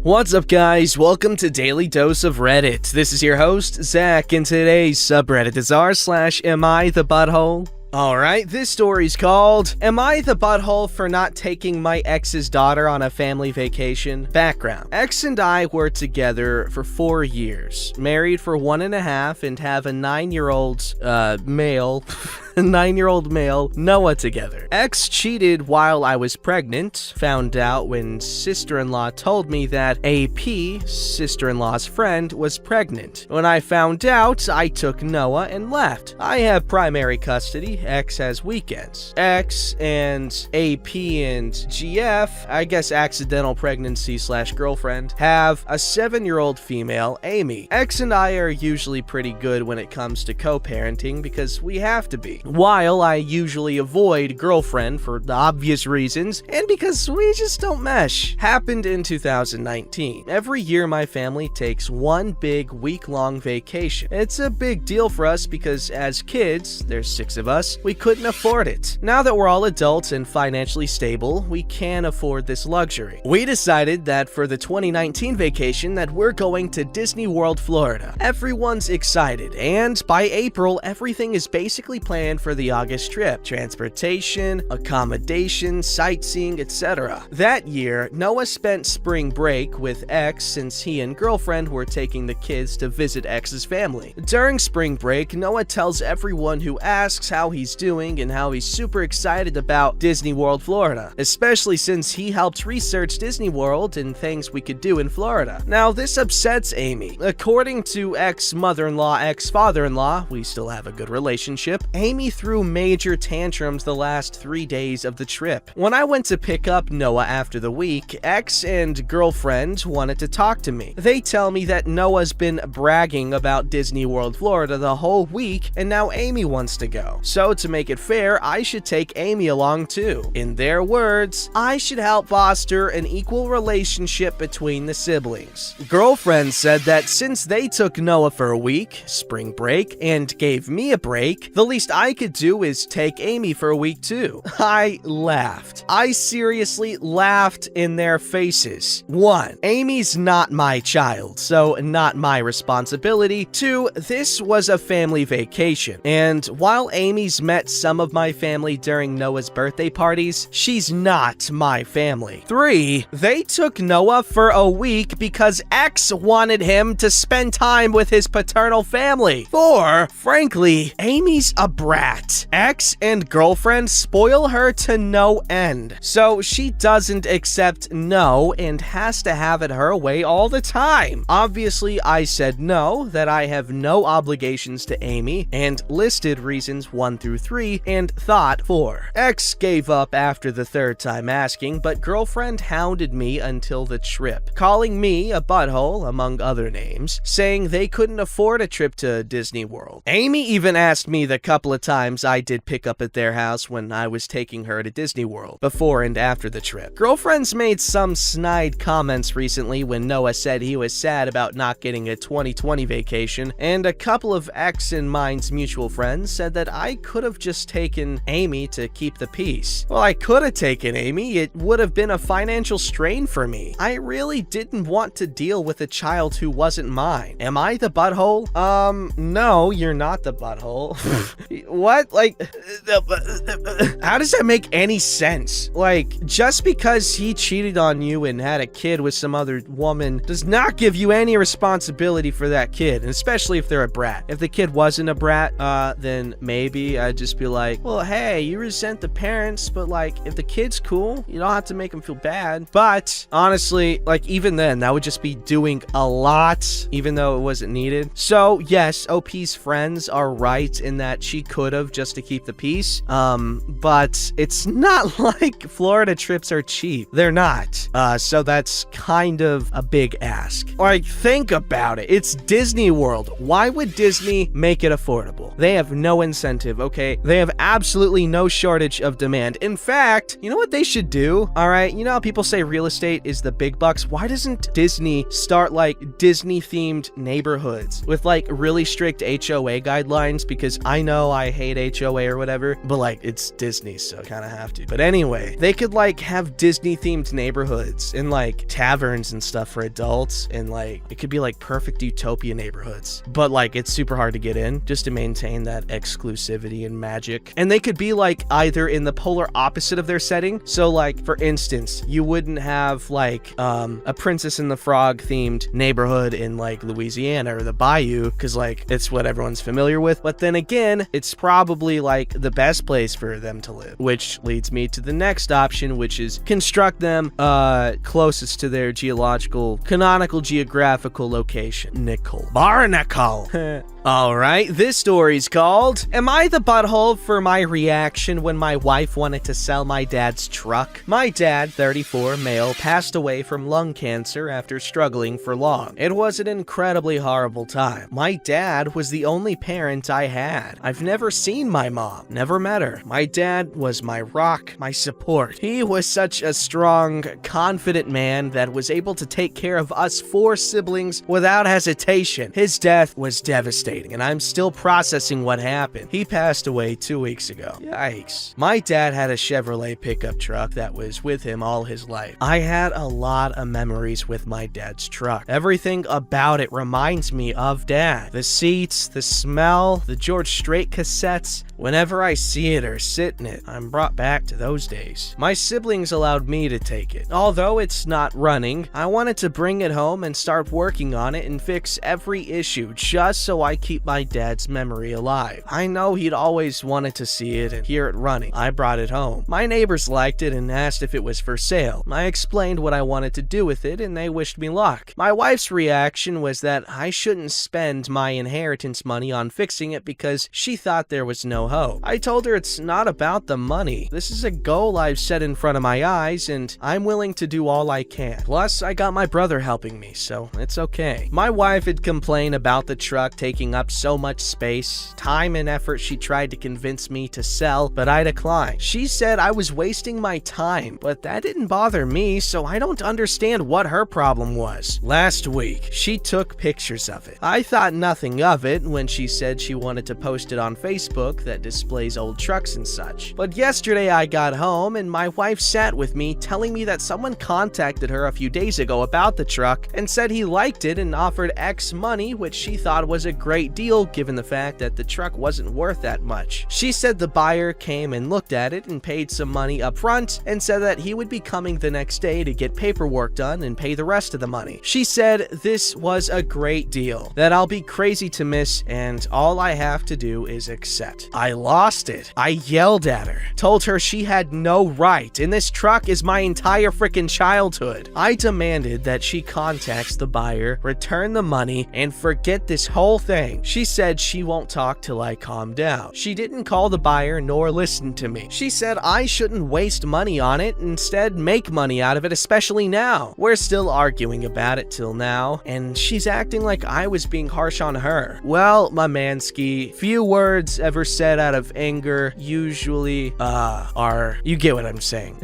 What's up, guys? Welcome to Daily Dose of Reddit. This is your host, Zach, and today's subreddit is r/AmITheButthole. Alright, this story's called, Am I the Butthole for Not Taking My Ex's Daughter on a Family Vacation? Background. Ex and I were together for 4 years, married for 1.5, and have a 9-year-old male, Noah, together. Ex cheated while I was pregnant, found out when sister-in-law told me that AP, sister-in-law's friend, was pregnant. When I found out, I took Noah and left. I have primary custody. X has weekends. X and AP and GF, I guess accidental pregnancy / girlfriend, have a 7-year-old female, Amy. X and I are usually pretty good when it comes to co-parenting because we have to be. While I usually avoid girlfriend for the obvious reasons and because we just don't mesh. Happened in 2019. Every year my family takes one big week-long vacation. It's a big deal for us because as kids, there's 6 of us, we couldn't afford it. Now that we're all adults and financially stable, we can afford this luxury. We decided that for the 2019 vacation that we're going to Disney World, Florida. Everyone's excited, and by April, everything is basically planned for the August trip. Transportation, accommodation, sightseeing, etc. That year, Noah spent spring break with X since he and girlfriend were taking the kids to visit X's family. During spring break, Noah tells everyone who asks how he's doing and how he's super excited about Disney World, Florida, especially since he helped research Disney World and things we could do in Florida. Now, this upsets Amy. According to ex-mother-in-law, ex-father-in-law, we still have a good relationship, Amy threw major tantrums the last 3 days of the trip. When I went to pick up Noah after the week, X and girlfriend wanted to talk to me. They tell me that Noah's been bragging about Disney World, Florida the whole week, and now Amy wants to go. So to make it fair, I should take Amy along too. In their words, I should help foster an equal relationship between the siblings. Girlfriend said that since they took Noah for a week, spring break, and gave me a break, the least I could do is take Amy for a week too. I laughed. I seriously laughed in their faces. 1. Amy's not my child, so not my responsibility. 2. This was a family vacation, and while Amy's met some of my family during Noah's birthday parties, she's not my family. 3. They took Noah for a week because X wanted him to spend time with his paternal family. 4. Frankly, Amy's a brat. X and girlfriend spoil her to no end, so she doesn't accept no and has to have it her way all the time. Obviously, I said no, that I have no obligations to Amy, and listed reasons 1 through 3, and thought 4. X gave up after the 3rd time asking, but girlfriend hounded me until the trip, calling me a butthole, among other names, saying they couldn't afford a trip to Disney World. Amy even asked me the couple of times I did pick up at their house when I was taking her to Disney World, before and after the trip. Girlfriend's made some snide comments recently when Noah said he was sad about not getting a 2020 vacation, and a couple of X and mine's mutual friends said that I could have just taken Amy to keep the peace. Well, I could have taken Amy. It would have been a financial strain for me. I really didn't want to deal with a child who wasn't mine. Am I the butthole? No, you're not the butthole. What? Like, how does that make any sense? Like, just because he cheated on you and had a kid with some other woman does not give you any responsibility for that kid, and especially if they're a brat. If the kid wasn't a brat, then maybe I'd just be like, well, hey, you resent the parents, but like, if the kid's cool, you don't have to make them feel bad. But honestly, like, even then, that would just be doing a lot, even though it wasn't needed. So yes, OP's friends are right in that she could have just to keep the peace. But it's not like Florida trips are cheap. They're not. So that's kind of a big ask. Like, think about it. It's Disney World. Why would Disney make it affordable? They have no incentive, okay? okay? They have absolutely no shortage of demand. In fact, you know what they should do? All right, you know how people say real estate is the big bucks? Why doesn't Disney start like Disney-themed neighborhoods with like really strict HOA guidelines? Because I know I hate HOA or whatever, but like it's Disney, so kind of have to. But anyway, they could like have Disney-themed neighborhoods and like taverns and stuff for adults, and like it could be like perfect utopia neighborhoods, but like it's super hard to get in just to maintain that exclusivity and magic. And they could be like either in the polar opposite of their setting. So like for instance, you wouldn't have like a Princess and the Frog themed neighborhood in like Louisiana or the Bayou, because like it's what everyone's familiar with. But then again, it's probably like the best place for them to live, which leads me to the next option, which is construct them closest to their canonical geographical location. Barnacle. Alright, this story's called, Am I the Butthole for my reaction when my wife wanted to sell my dad's truck? My dad, 34, male, passed away from lung cancer after struggling for long. It was an incredibly horrible time. My dad was the only parent I had. I've never seen my mom, never met her. My dad was my rock, my support. He was such a strong, confident man that was able to take care of us 4 siblings without hesitation. His death was devastating, and I'm still processing what happened. He passed away 2 weeks ago. Yikes. My dad had a Chevrolet pickup truck that was with him all his life. I had a lot of memories with my dad's truck. Everything about it reminds me of Dad. The seats, the smell, the George Strait cassettes. Whenever I see it or sit in it, I'm brought back to those days. My siblings allowed me to take it. Although it's not running, I wanted to bring it home and start working on it and fix every issue just so I keep my dad's memory alive. I know he'd always wanted to see it and hear it running. I brought it home. My neighbors liked it and asked if it was for sale. I explained what I wanted to do with it and they wished me luck. My wife's reaction was that I shouldn't spend my inheritance money on fixing it because she thought there was no hope. I told her it's not about the money. This is a goal I've set in front of my eyes and I'm willing to do all I can. Plus, I got my brother helping me, so it's okay. My wife had complained about the truck taking up so much space, time and effort. She tried to convince me to sell, but I declined. She said I was wasting my time, but that didn't bother me, so I don't understand what her problem was. Last week, she took pictures of it. I thought nothing of it when she said she wanted to post it on Facebook that displays old trucks and such. But yesterday I got home and my wife sat with me telling me that someone contacted her a few days ago about the truck and said he liked it and offered X money, which she thought was a great deal given the fact that the truck wasn't worth that much. She said the buyer came and looked at it and paid some money up front and said that he would be coming the next day to get paperwork done and pay the rest of the money. She said this was a great deal that I'll be crazy to miss and all I have to do is accept. I lost it. I yelled at her, told her she had no right, and this truck is my entire freaking childhood. I demanded that she contacts the buyer, return the money, and forget this whole thing. She said she won't talk till I calm down. She didn't call the buyer nor listen to me. She said I shouldn't waste money on it, instead make money out of it, especially now. We're still arguing about it till now, and she's acting like I was being harsh on her. Well, my mansky, few words ever said out of anger usually are, you get what I'm saying.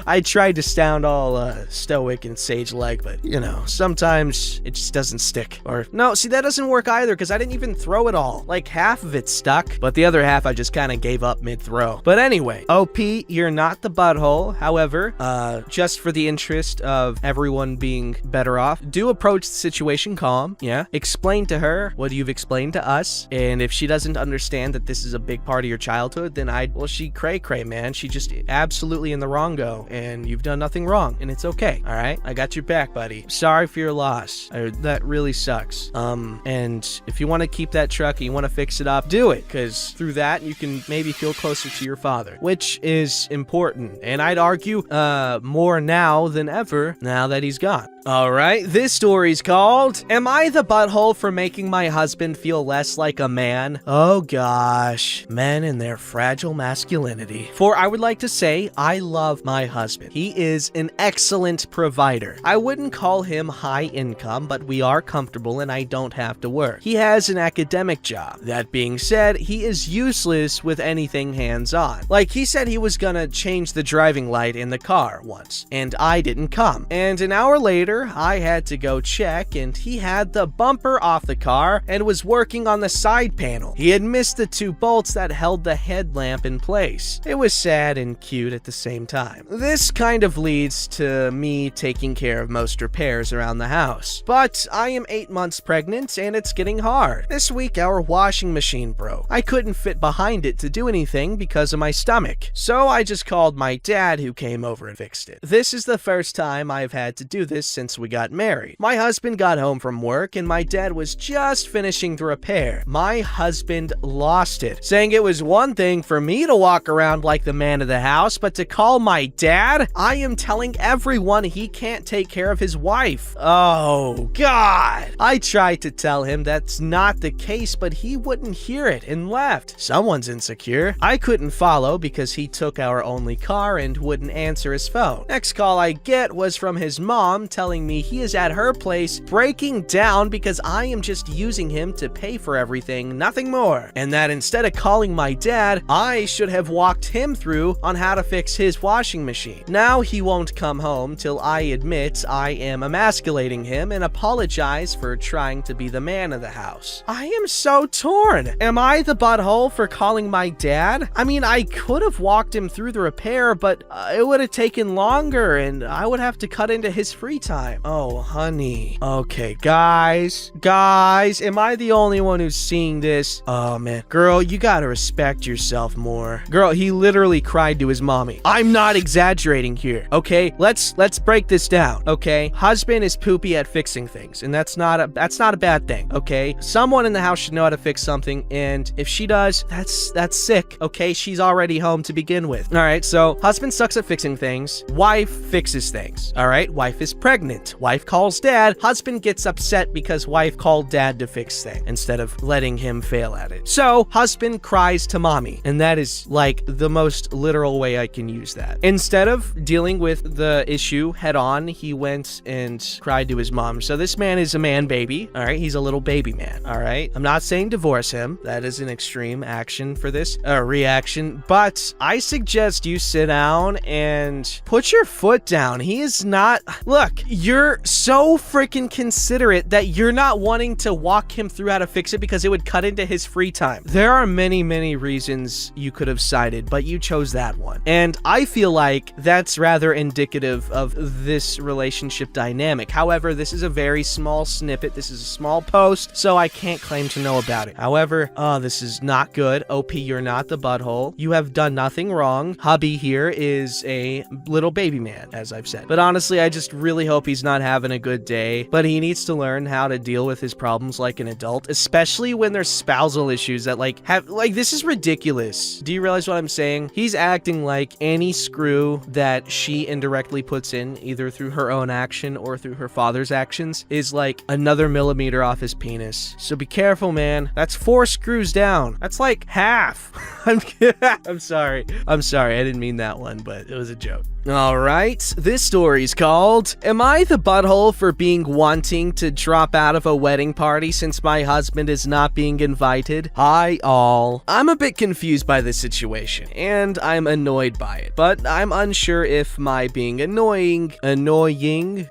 I tried to sound all stoic and sage-like, but you know, sometimes it just doesn't stick. Or no, see, that doesn't work either because I didn't even throw it all. Like half of it stuck, but the other half I just kind of gave up mid-throw. But anyway, OP, you're not the butthole. However, just for the interest of everyone being better off, do approach the situation calm. Yeah, explain to her what you've explained to us, and if she doesn't understand that this is a big part of your childhood, then she cray, man. She just absolutely in the wrong-go, and you've done nothing wrong, and it's okay. All right, I got your back, buddy. Sorry for your loss. That really sucks. And if you want to keep that truck and you want to fix it up, do it, because through that you can maybe feel closer to your father, which is important. And I'd argue more now than ever now that he's gone. Alright, this story's called, Am I the Butthole for Making My Husband Feel Less Like a Man? Oh gosh, men and their fragile masculinity. For I would like to say, I love my husband. He is an excellent provider. I wouldn't call him high income, but we are comfortable and I don't have to work. He has an academic job. That being said, he is useless with anything hands-on. Like, he said he was gonna change the driving light in the car once, and I didn't come. And an hour later, I had to go check, and he had the bumper off the car and was working on the side panel. He had missed the 2 bolts that held the headlamp in place. It was sad and cute at the same time. This kind of leads to me taking care of most repairs around the house. But I am 8 months pregnant, and it's getting hard. This week, our washing machine broke. I couldn't fit behind it to do anything because of my stomach. So I just called my dad, who came over and fixed it. This is the first time I've had to do this since we got married. My husband got home from work and my dad was just finishing the repair. My husband lost it, saying it was one thing for me to walk around like the man of the house, but to call my dad? I am telling everyone he can't take care of his wife. Oh God. I tried to tell him that's not the case, but he wouldn't hear it and left. Someone's insecure. I couldn't follow because he took our only car and wouldn't answer his phone. Next call I get was from his mom telling me he is at her place breaking down because I am just using him to pay for everything, nothing more. And that instead of calling my dad, I should have walked him through on how to fix his washing machine. Now he won't come home till I admit I am emasculating him and apologize for trying to be the man of the house. I am so torn. Am I the butthole for calling my dad? I mean, I could have walked him through the repair, but it would have taken longer and I would have to cut into his free time. Oh, honey. Okay, guys, am I the only one who's seeing this? Oh, man. Girl, you gotta respect yourself more. Girl, he literally cried to his mommy. I'm not exaggerating here, okay? Let's break this down, okay? Husband is poopy at fixing things, and that's not a bad thing, okay? Someone in the house should know how to fix something, and if she does, that's sick, okay? She's already home to begin with. All right, so husband sucks at fixing things. Wife fixes things, all right? Wife is pregnant. Wife calls dad. Husband gets upset because wife called dad to fix things instead of letting him fail at it. So husband cries to mommy, and that is like the most literal way I can use that. Instead of dealing with the issue head on, he went and cried to his mom. So this man is a man baby, all right? He's a little baby man, all right? I'm not saying divorce him. That is an extreme action for this reaction, but I suggest you sit down and put your foot down. He is not, look, you're so freaking considerate that you're not wanting to walk him through how to fix it because it would cut into his free time. There are many reasons you could have cited, but you chose that one. And I feel like that's rather indicative of this relationship dynamic. However, this is a very small snippet. This is a small post, so I can't claim to know about it. However, this is not good. OP, you're not the butthole. You have done nothing wrong. Hubby here is a little baby man, as I've said. But honestly, I just really hope he's not having a good day, but he needs to learn how to deal with his problems like an adult, especially when there's spousal issues that this is ridiculous. Do you realize what I'm saying? He's acting like any screw that she indirectly puts in, either through her own action or through her father's actions, is like another millimeter off his penis. So be careful, man. That's 4 screws down. That's like half. I'm sorry. I didn't mean that one, but it was a joke. Alright, this story's called, Am I the butthole for being wanting to drop out of a wedding party since my husband is not being invited? Hi all. I'm a bit confused by this situation, and I'm annoyed by it, but I'm unsure if my being annoying,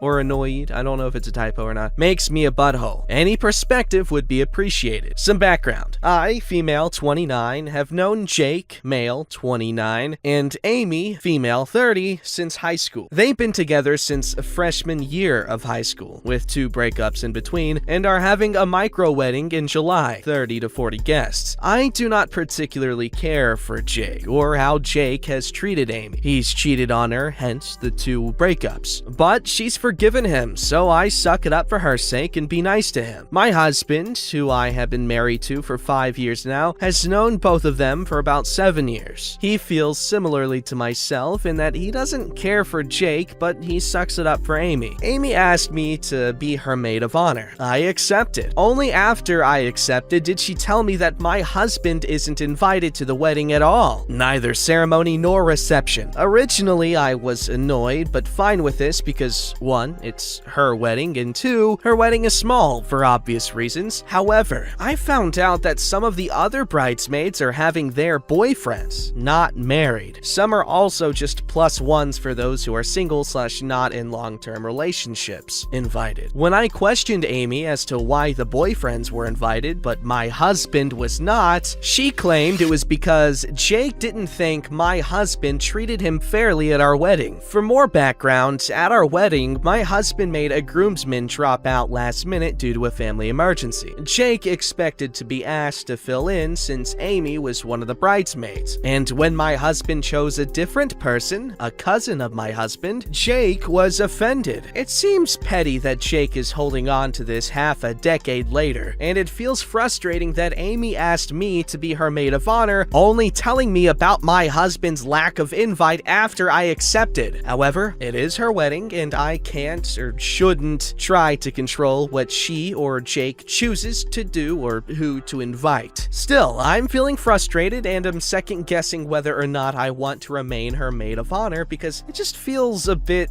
or annoyed, I don't know if it's a typo or not, makes me a butthole. Any perspective would be appreciated. Some background. I, female 29, have known Jake, male 29, and Amy, female 30, since high school. They've been together since a freshman year of high school, with 2 breakups in between, and are having a micro wedding in July, 30 to 40 guests. I do not particularly care for Jake, or how Jake has treated Amy. He's cheated on her, hence the 2 breakups. But she's forgiven him, so I suck it up for her sake and be nice to him. My husband, who I have been married to for 5 years now, has known both of them for about 7 years. He feels similarly to myself in that he doesn't doesn't care for Jake, but he sucks it up for Amy. Amy asked me to be her maid of honor. I accepted. Only after I accepted did she tell me that my husband isn't invited to the wedding at all. Neither ceremony nor reception. Originally, I was annoyed, but fine with this because 1, it's her wedding, and 2, her wedding is small for obvious reasons. However, I found out that some of the other bridesmaids are having their boyfriends not married. Some are also just +1s for those who are single/not in long-term relationships invited. When I questioned Amy as to why the boyfriends were invited but my husband was not, she claimed it was because Jake didn't think my husband treated him fairly at our wedding. For more background, at our wedding, my husband made a groomsman drop out last minute due to a family emergency. Jake expected to be asked to fill in since Amy was one of the bridesmaids. And when my husband chose a different person, a cousin of my husband, Jake was offended. It seems petty that Jake is holding on to this half a decade later, and it feels frustrating that Amy asked me to be her maid of honor, only telling me about my husband's lack of invite after I accepted. However, it is her wedding, and I can't or shouldn't try to control what she or Jake chooses to do or who to invite. Still, I'm feeling frustrated and am second guessing whether or not I want to remain her maid of honor because it just feels a bit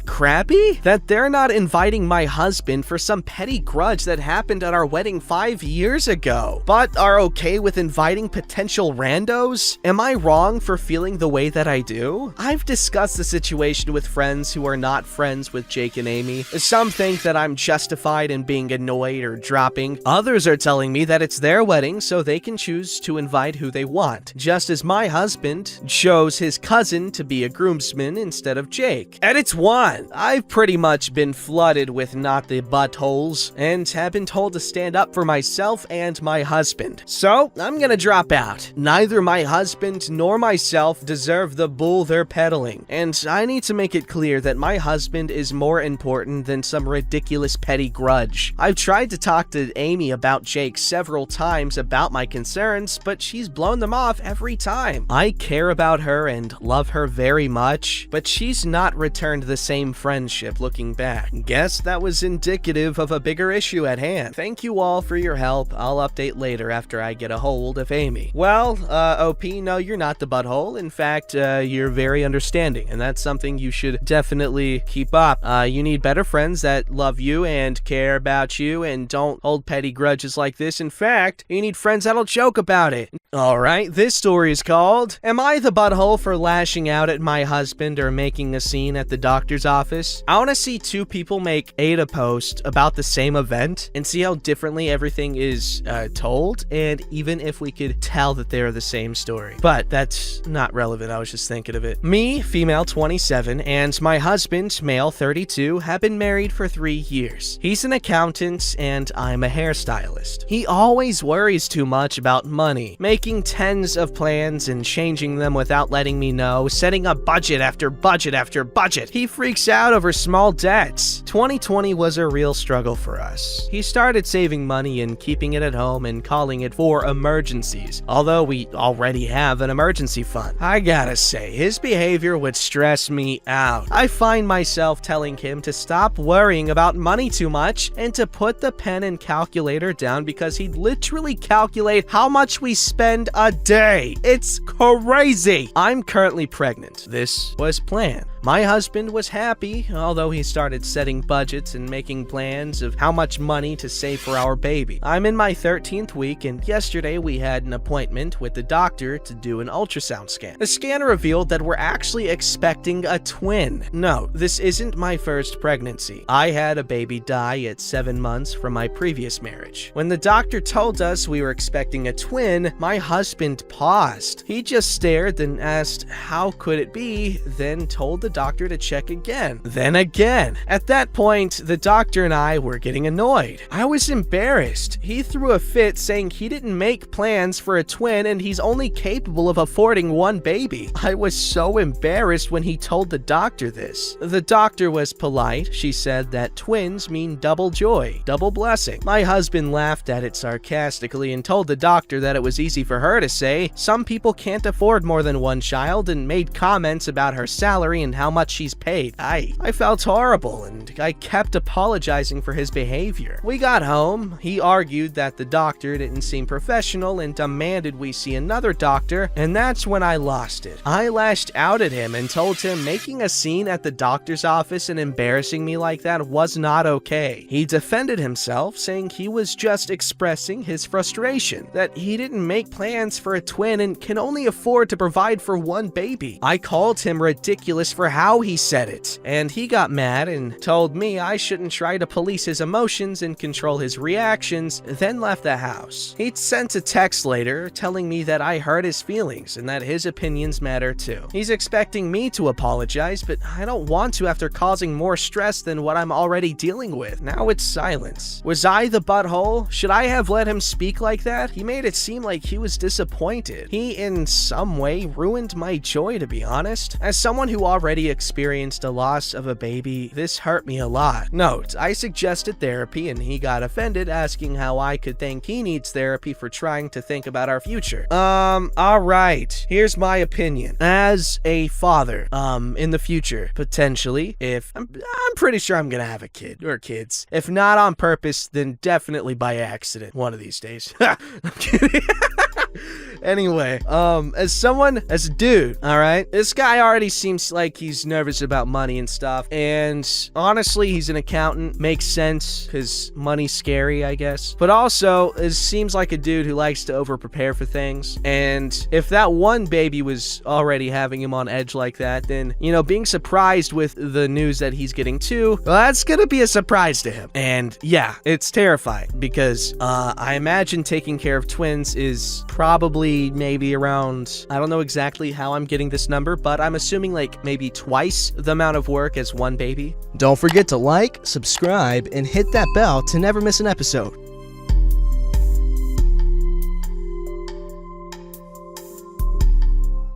crappy that they're not inviting my husband for some petty grudge that happened at our wedding 5 years ago, but are okay with inviting potential randos. Am I wrong for feeling the way that I do? I've discussed the situation with friends who are not friends with Jake and Amy. Some think that I'm justified in being annoyed or dropping. Others are telling me that it's their wedding so they can choose to invite who they want, just as my husband chose his cousin to be a groomsman instead of Jake. And it's one. I've pretty much been flooded with not the buttholes and have been told to stand up for myself and my husband. So I'm gonna drop out. Neither my husband nor myself deserve the bull they're peddling, and I need to make it clear that my husband is more important than some ridiculous petty grudge. I've tried to talk to Amy about Jake several times about my concerns, but she's blown them off every time. I care about her and love her very much, but she's not returned the same friendship looking back. Guess that was indicative of a bigger issue at hand. Thank you all for your help. I'll update later after I get a hold of Amy. Well, OP, no, you're not the butthole. In fact, you're very understanding, and that's something you should definitely keep up. You need better friends that love you and care about you and don't hold petty grudges like this. In fact, you need friends that'll joke about it. Alright, this story is called, Am I the Butthole for Lashing Out at My Husband or Making a Scene at the Doctor's Office? I want to see two people make a post about the same event and see how differently everything is told, and even if we could tell that they're the same story. But that's not relevant, I was just thinking of it. Me, female 27, and my husband, male 32, have been married for 3 years. He's an accountant and I'm a hairstylist. He always worries too much about money, making tens of plans and changing them without letting me know, setting up budget after budget after budget. He freaks out over small debts. 2020 was a real struggle for us. He started saving money and keeping it at home and calling it for emergencies, although we already have an emergency fund. I gotta say, his behavior would stress me out. I find myself telling him to stop worrying about money too much and to put the pen and calculator down because he'd literally calculate how much we spend a day. It's crazy. I'm currently pregnant. This was planned. My husband was happy, although he started setting budgets and making plans of how much money to save for our baby. I'm in my 13th week, and yesterday we had an appointment with the doctor to do an ultrasound scan. The scan revealed that we're actually expecting a twin. No, this isn't my first pregnancy. I had a baby die at 7 months from my previous marriage. When the doctor told us we were expecting a twin, my husband paused. He just stared, then asked, how could it be, then told the doctor to check again. Then again. At that point, the doctor and I were getting annoyed. I was embarrassed. He threw a fit saying he didn't make plans for a twin and he's only capable of affording one baby. I was so embarrassed when he told the doctor this. The doctor was polite. She said that twins mean double joy, double blessing. My husband laughed at it sarcastically and told the doctor that it was easy for her to say. Some people can't afford more than one child, and made comments about her salary and how much she's paid. I felt horrible, and I kept apologizing for his behavior. We got home. He argued that the doctor didn't seem professional and demanded we see another doctor, and that's when I lost it. I lashed out at him and told him making a scene at the doctor's office and embarrassing me like that was not okay. He defended himself, saying he was just expressing his frustration, that he didn't make plans for a twin and can only afford to provide for one baby. I called him ridiculous for how he said it, and he got mad and told me I shouldn't try to police his emotions and control his reactions, then left the house. He'd sent a text later telling me that I hurt his feelings and that his opinions matter too. He's expecting me to apologize, but I don't want to after causing more stress than what I'm already dealing with. Now it's silence. Was I the butthole? Should I have let him speak like that? He made it seem like he was disappointed. He in some way ruined my joy, to be honest. As someone who already experienced a loss of a baby, this hurt me a lot. Note, I suggested therapy and he got offended, asking how I could think he needs therapy for trying to think about our future. Alright. Here's my opinion. As a father, in the future, potentially, if I'm pretty sure I'm gonna have a kid or kids. If not on purpose, then definitely by accident one of these days. I'm kidding. Anyway, as a dude, alright, this guy already seems like he's nervous about money and stuff, and honestly, he's an accountant. Makes sense, because money's scary, I guess. But also, it seems like a dude who likes to over-prepare for things, and if that one baby was already having him on edge like that, then, you know, being surprised with the news that he's getting too, well, that's gonna be a surprise to him. And yeah, it's terrifying, because, I imagine taking care of twins is probably maybe around, I don't know exactly how I'm getting this number, but I'm assuming like maybe twice the amount of work as one baby. Don't forget to like, subscribe, and hit that bell to never miss an episode.